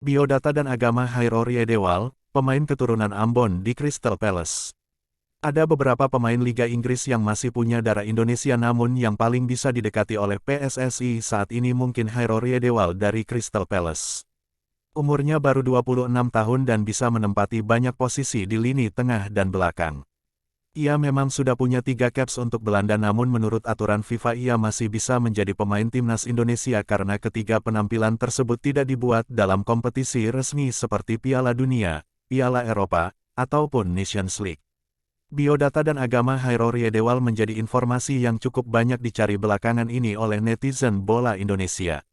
Biodata dan agama Hairo Riedewald, pemain keturunan Ambon di Crystal Palace. Ada beberapa pemain Liga Inggris yang masih punya darah Indonesia namun yang paling bisa didekati oleh PSSI saat ini mungkin Hairo Riedewald dari Crystal Palace. Umurnya baru 26 tahun dan bisa menempati banyak posisi di lini tengah dan belakang. Ia memang sudah punya 3 caps untuk Belanda namun menurut aturan FIFA ia masih bisa menjadi pemain timnas Indonesia karena ketiga penampilan tersebut tidak dibuat dalam kompetisi resmi seperti Piala Dunia, Piala Eropa, ataupun Nations League. Biodata dan agama Hairo Riedewald menjadi informasi yang cukup banyak dicari belakangan ini oleh netizen bola Indonesia.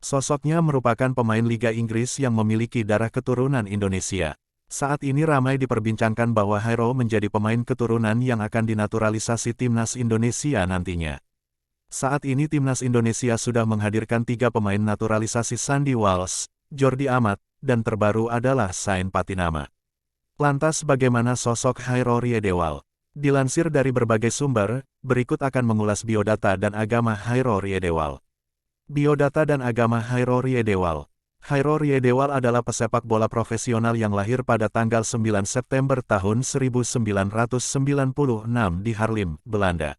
Sosoknya merupakan pemain Liga Inggris yang memiliki darah keturunan Indonesia. Saat ini ramai diperbincangkan bahwa Hairo menjadi pemain keturunan yang akan dinaturalisasi timnas Indonesia nantinya. Saat ini timnas Indonesia sudah menghadirkan 3 pemain naturalisasi Sandy Walsh, Jordi Amat, dan terbaru adalah Sain Patinama. Lantas bagaimana sosok Hairo Riedewald? Dilansir dari berbagai sumber, berikut akan mengulas biodata dan agama Hairo Riedewald. Biodata dan agama Hairo Riedewald. Hairo Riedewald adalah pesepak bola profesional yang lahir pada tanggal 9 September tahun 1996 di Haarlem, Belanda.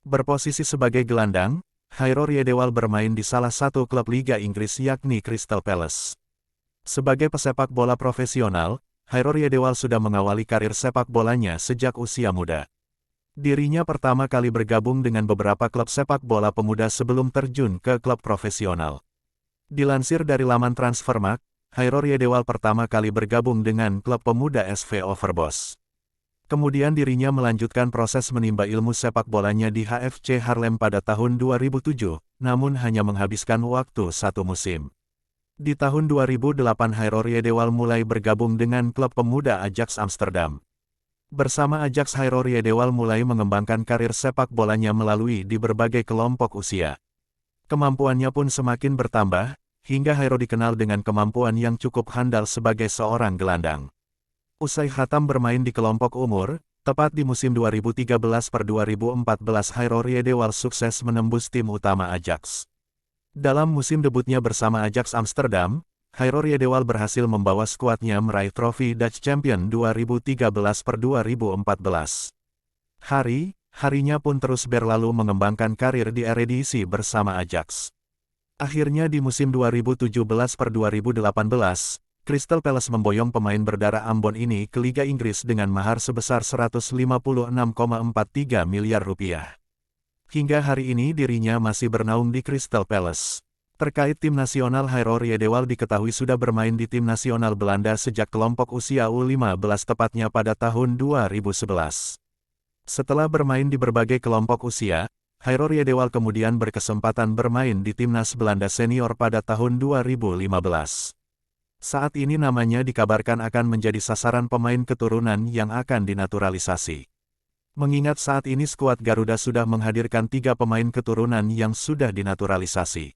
Berposisi sebagai gelandang, Hairo Riedewald bermain di salah satu klub Liga Inggris yakni Crystal Palace. Sebagai pesepak bola profesional, Hairo Riedewald sudah mengawali karir sepak bolanya sejak usia muda. Dirinya pertama kali bergabung dengan beberapa klub sepak bola pemuda sebelum terjun ke klub profesional. Dilansir dari laman Transfermarkt, Hairo Riedewald pertama kali bergabung dengan klub pemuda SV Overbos. Kemudian dirinya melanjutkan proses menimba ilmu sepak bolanya di HFC Haarlem pada tahun 2007, namun hanya menghabiskan waktu 1 musim. Di tahun 2008 Hairo Riedewald mulai bergabung dengan klub pemuda Ajax Amsterdam. Bersama Ajax Hairo Riedewald mulai mengembangkan karir sepak bolanya melalui di berbagai kelompok usia. Kemampuannya pun semakin bertambah, hingga Hairo dikenal dengan kemampuan yang cukup handal sebagai seorang gelandang. Usai khatam bermain di kelompok umur, tepat di musim 2013-2014 Hairo Riedewald sukses menembus tim utama Ajax. Dalam musim debutnya bersama Ajax Amsterdam, Hairo Riedewald berhasil membawa skuadnya meraih trofi Dutch Champion 2013-2014. Harinya pun terus berlalu mengembangkan karir di Eredivisie bersama Ajax. Akhirnya di musim 2017-2018, Crystal Palace memboyong pemain berdarah Ambon ini ke Liga Inggris dengan mahar sebesar 156,43 miliar rupiah. Hingga hari ini dirinya masih bernaung di Crystal Palace. Terkait tim nasional Hairo Riedewald diketahui sudah bermain di tim nasional Belanda sejak kelompok usia U15 tepatnya pada tahun 2011. Setelah bermain di berbagai kelompok usia, Hairo Riedewald kemudian berkesempatan bermain di timnas Belanda senior pada tahun 2015. Saat ini namanya dikabarkan akan menjadi sasaran pemain keturunan yang akan dinaturalisasi. Mengingat saat ini skuad Garuda sudah menghadirkan 3 pemain keturunan yang sudah dinaturalisasi.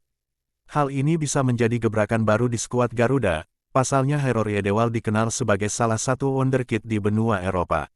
Hal ini bisa menjadi gebrakan baru di skuad Garuda, pasalnya Hairo Riedewald dikenal sebagai salah satu wonderkid di benua Eropa.